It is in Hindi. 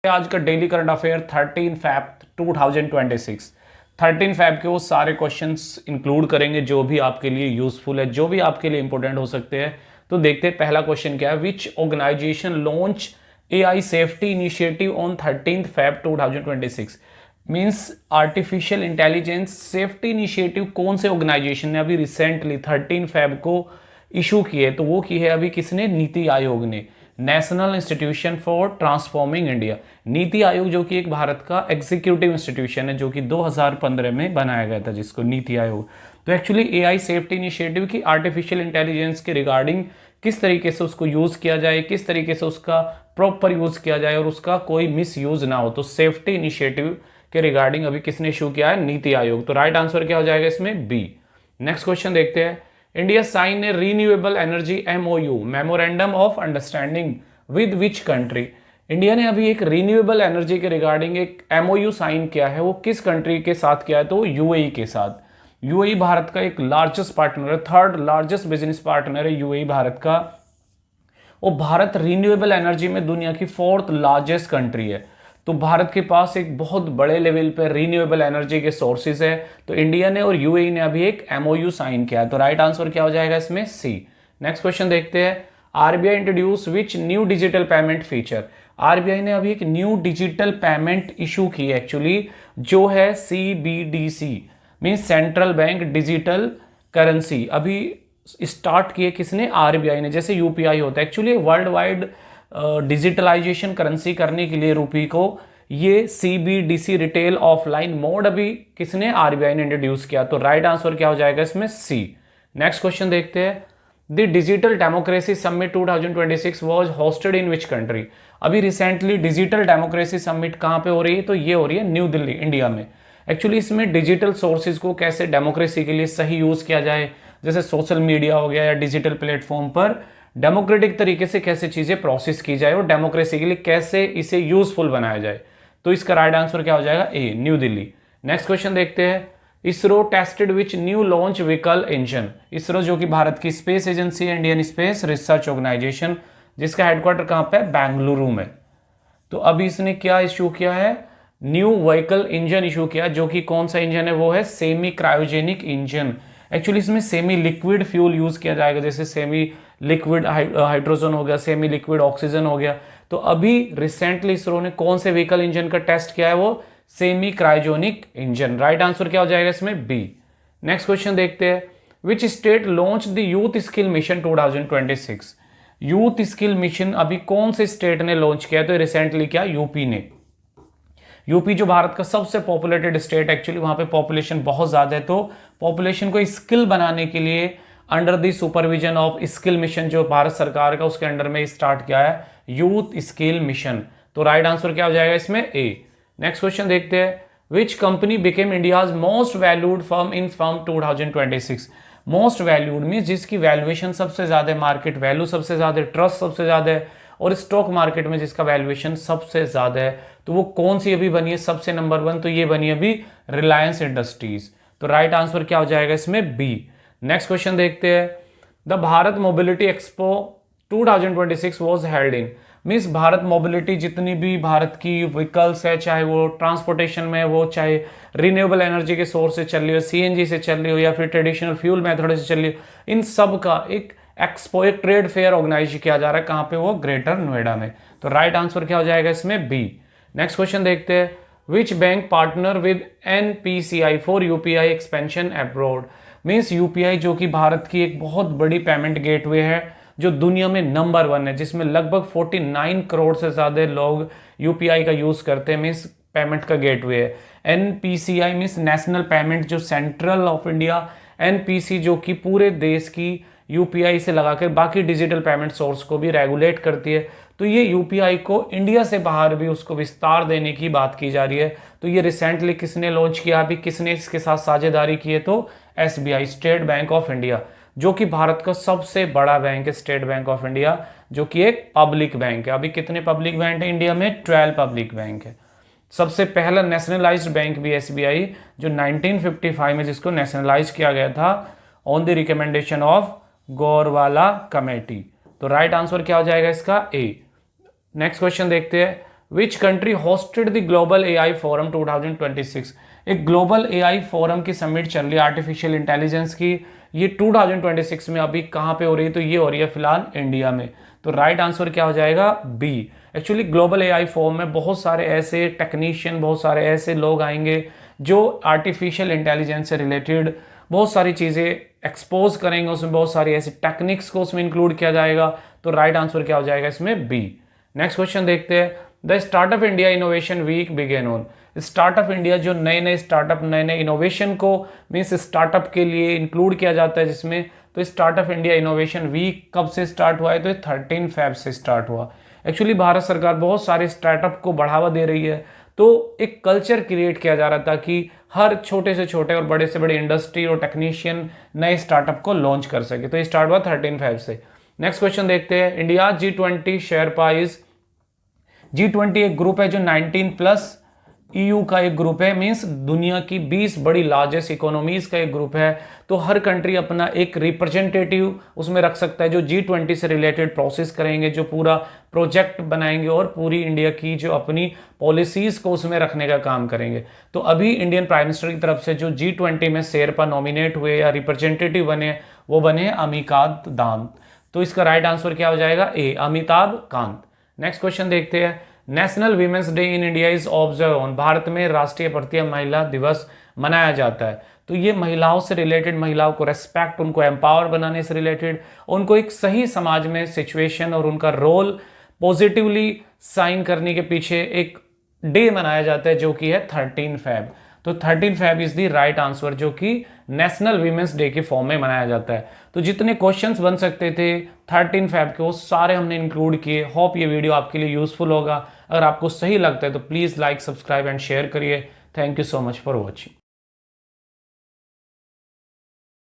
आज का daily current affair 13 Feb 2026। 13 Feb के वो सारे क्वेश्चंस इंक्लूड करेंगे जो भी आपके लिए यूजफुल है, जो भी आपके लिए इंपॉर्टेंट हो सकते हैं। तो देखते हैं पहला क्वेश्चन क्या है। Which organization launch AI safety initiative on 13 Feb 2026। Means artificial intelligence safety initiative कौन से ऑर्गेनाइजेशन ने अभी रिसेंटली 13 फैब को इशू की है। तो वो की है अभी किसने, नीति आयोग ने, national institution for transforming India. NITI Aayog जो कि एक भारत का एग्जीक्यूटिव इंस्टीट्यूशन है जो कि 2015 में बनाया गया था, जिसको नीति आयोग। तो एक्चुअली एआई सेफ्टी इनिशिएटिव की आर्टिफिशियल इंटेलिजेंस के रिगार्डिंग किस तरीके से उसको यूज किया जाए, किस तरीके से उसका प्रॉपर यूज किया जाए और उसका कोई मिस यूज ना हो। तो सेफ्टी इनिशिएटिव के रिगार्डिंग अभी किसने इशू किया है, नीति आयोग। तो राइट आंसर क्या हो जाएगा इसमें, बी। नेक्स्ट क्वेश्चन देखते हैं। India sign a renewable energy MOU memorandum of understanding with which country. India ने अभी एक रीन्यूएबल एनर्जी के रिगार्डिंग एक एमओयू साइन किया है, वो किस कंट्री के साथ किया है, तो यूएई के साथ। यूएई भारत का एक लार्जेस्ट पार्टनर है, थर्ड लार्जेस्ट बिजनेस पार्टनर है यूएई भारत का। और भारत रीन्यूएबल एनर्जी में दुनिया की फोर्थ लार्जेस्ट कंट्री है। तो भारत के पास एक बहुत बड़े लेवल पर रीन्यूएबल एनर्जी के सोर्सेज है। तो इंडिया ने और यूएई ने अभी एक एमओयू साइन किया है। तो राइट आंसर क्या हो जाएगा इसमें, सी। नेक्स्ट क्वेश्चन देखते हैं। RBI introduce which new digital payment feature. RBI ने अभी एक न्यू डिजिटल पेमेंट इशू की है एक्चुअली, जो है CBDC, means central bank digital currency. अभी स्टार्ट किए किसने, आरबीआई ने। जैसे यूपीआई होता है actually world wide digitalization currency करने के लिए रूपी को, ये सीबीडीसी रिटेल ऑफलाइन मोड अभी किसने, आरबीआई ने इंट्रोड्यूस किया। तो राइट आंसर क्या हो जाएगा इसमें, सी। नेक्स्ट क्वेश्चन देखते हैं। The digital democracy summit 2026 was hosted in which country. अभी रिसेंटली डिजिटल डेमोक्रेसी समिट कहां पे हो रही है, तो ये हो रही है न्यू दिल्ली, इंडिया में। एक्चुअली इसमें डिजिटल सोर्सेज को कैसे डेमोक्रेसी के लिए सही यूज किया जाए, जैसे सोशल मीडिया हो गया या डिजिटल प्लेटफॉर्म पर डेमोक्रेटिक तरीके से कैसे चीजें प्रोसेस की जाए और डेमोक्रेसी के लिए कैसे इसे यूजफुल बनाया जाए। तो इसका राइट आंसर क्या हो जाएगा, ए, न्यू दिल्ली। नेक्स्ट क्वेश्चन देखते हैं। ISRO tested which new launch vehicle engine. ISRO जो कि भारत की स्पेस एजेंसी है, इंडियन स्पेस रिसर्च ऑर्गेनाइजेशन, जिसका हेडक्वार्टर कहां पे है, बेंगलुरु में। तो अभी इसने क्या इशू किया है, न्यू व्हीकल इंजन इशू किया, जो कि कौन सा इंजन है, वो है सेमी क्रायोजेनिक इंजन। एक्चुअली इसमें सेमी लिक्विड फ्यूल यूज किया जाएगा, जैसे सेमी लिक्विड हाइड्रोजन हो गया, सेमी लिक्विड ऑक्सीजन हो गया। तो अभी रिसेंटली इसरो ने कौन से व्हीकल इंजन का टेस्ट किया है, वो semi cryogenic engine. Right answer क्या हो जाएगा इसमें, बी। नेक्स्ट क्वेश्चन देखते हैं। Which state launch the youth skill mission 2026। Youth skill mission अभी कौन से स्टेट ने लॉन्च किया, तो रिसेंटली क्या, यूपी ने। यूपी जो भारत का सबसे पॉपुलेटेड स्टेट, एक्चुअली वहां पे पॉपुलेशन बहुत ज्यादा है। तो पॉपुलेशन को स्किल बनाने के लिए under the supervision of skill mission जो भारत सरकार का, उसके अंडर में स्टार्ट किया है यूथ स्किल मिशन। तो राइट आंसर क्या हो जाएगा इसमें, ए। नेक्स्ट क्वेश्चन देखते हैं। Which company became India's most valued firm in firm 2026। Most valued mean जिसकी वैल्यूएशन सबसे ज्यादा है, मार्केट वैल्यू सबसे ज्यादा है, ट्रस्ट सबसे ज्यादा है और स्टॉक मार्केट में जिसका वैल्यूएशन सबसे ज्यादा है। तो वो कौन सी अभी बनी है सबसे नंबर 1, तो ये बनी अभी रिलायंस इंडस्ट्रीज। तो राइट आंसर क्या हो जाएगा इसमें, बी। नेक्स्ट क्वेश्चन देखते हैं। The Bharat mobility expo 2026 was held in, means Bharat mobility जितनी भी भारत की व्हीकल्स है, चाहे वो ट्रांसपोर्टेशन में वो, चाहे रिन्यूएबल एनर्जी के सोर्स से चल रही हो, सीएनजी से चल रही हो या फिर ट्रेडिशनल फ्यूल मेथड से चल रही हो, इन सब का एक एक्सपो, एक ट्रेड फेयर ऑर्गेनाइज किया जा रहा है। कहां पे, वो ग्रेटर नोएडा में। तो राइट आंसर क्या हो जाएगा इसमें, बी। नेक्स्ट क्वेश्चन देखते हैं। Which bank partner with NPCI for UPI expansion abroad. Means UPI जो कि भारत की एक बहुत बड़ी पेमेंट गेटवे है, जो दुनिया में नंबर 1 है, जिसमें लगभग 49 करोड़ से ज्यादा लोग यूपीआई का यूज करते हैं, मीन्स पेमेंट का गेटवे है। एनपीसीआई मीन्स नेशनल पेमेंट जो सेंट्रल ऑफ इंडिया, एनपीसी जो कि पूरे देश की यूपीआई से लगाकर बाकी डिजिटल पेमेंट सोर्स को भी रेगुलेट करती है। तो ये यूपीआई को इंडिया से बाहर भी उसको विस्तार देने की बात की जा रही है। तो ये रिसेंटली किसने लॉन्च किया, अभी किसने इसके साथ साझेदारी की है, तो SBI, state bank of India, जो कि भारत का सबसे बड़ा बैंक है, स्टेट बैंक ऑफ इंडिया, जो कि एक पब्लिक बैंक है। अभी कितने पब्लिक बैंक है इंडिया में, 12 पब्लिक बैंक है। सबसे पहला नेशनलाइज्ड बैंक भी एसबीआई, जो 1955 में जिसको नेशनलाइज किया गया था on the recommendation of Gorwala committee. तो राइट आंसर क्या हो जाएगा इसका, ए। नेक्स्ट क्वेश्चन देखते हैं। Which country hosted the global AI forum 2026। एक ग्लोबल एआई फोरम की समिट चल रही है आर्टिफिशियल इंटेलिजेंस की, ये 2026 में अभी कहाँ पे हो रही है? तो ये हो रही है फिलहाल इंडिया में। तो राइट आंसर क्या हो जाएगा? B. Actually global AI forum में बहुत सारे ऐसे टेक्नीशियन, बहुत सारे ऐसे लोग आएंगे जो आर्टिफिशियल इंटेलिजेंस से रिलेटेड बहुत सारी चीज़ें एक्सपोज करेंगे, उसमें बहुत सारी ऐसी टेक्निक्स को उसमें इंक्लूड किया जाएगा। तो राइट आंसर क्या हो जाएगा इसमें? बी। नेक्स्ट क्वेश्चन देखते हैं। The startup India innovation week begin on. Startup India जो नए नए स्टार्टअप, नए नए इनोवेशन को मीन्स स्टार्टअप के लिए इंक्लूड किया जाता है जिसमें, तो स्टार्टअप इंडिया इनोवेशन वीक कब से स्टार्ट हुआ है? तो 13 फेब से स्टार्ट हुआ। एक्चुअली भारत सरकार बहुत सारे स्टार्टअप को बढ़ावा दे रही है, तो एक कल्चर क्रिएट किया जा रहा था कि हर छोटे से छोटे और बड़े से बड़े इंडस्ट्री और टेक्नीशियन नए स्टार्टअप को लॉन्च कर सके। तो ये स्टार्ट हुआ 13 फेब से। नेक्स्ट क्वेश्चन देखते हैं। इंडिया G20 शेयरपा इज, G20 एक ग्रुप है जो 19 प्लस EU का एक ग्रुप है, मींस दुनिया की 20 बड़ी लार्जेस्ट इकोनॉमीज का एक ग्रुप है। तो हर कंट्री अपना एक रिप्रेजेंटेटिव उसमें रख सकता है जो G20 से रिलेटेड प्रोसेस करेंगे, जो पूरा प्रोजेक्ट बनाएंगे और पूरी इंडिया की जो अपनी पॉलिसीज को उसमें रखने का काम करेंगे। तो अभी इंडियन प्राइम मिनिस्टर की तरफ से जो G20 में शेरपा नॉमिनेट हुए या रिप्रेजेंटेटिव बने, वो बने अमिताभ कांत। तो इसका राइट आंसर क्या हो जाएगा? ए, अमिताभ कांत। नेक्स्ट क्वेश्चन देखते हैं। National women's day in India is observe on. Bharat में राष्ट्रीय भारतीय महिला दिवस मनाया जाता है। तो ये महिलाओं से रिलेटेड, महिलाओं को रेस्पेक्ट, उनको एम्पावर बनाने से रिलेटेड, उनको एक सही समाज में सिचुएशन और उनका रोल पॉजिटिवली साइन करने के पीछे एक डे मनाया जाता है जो कि है 13 फेब। तो 13 Feb is the right answer, जो कि नेशनल वीमेंस डे के फॉर्म में मनाया जाता है। तो जितने क्वेश्चंस बन सकते थे 13 फेब के, वो सारे हमने इंक्लूड किए। होप ये वीडियो आपके लिए यूजफुल होगा। अगर आपको सही लगता है तो please like, subscribe and share करिए। Thank you so much for watching.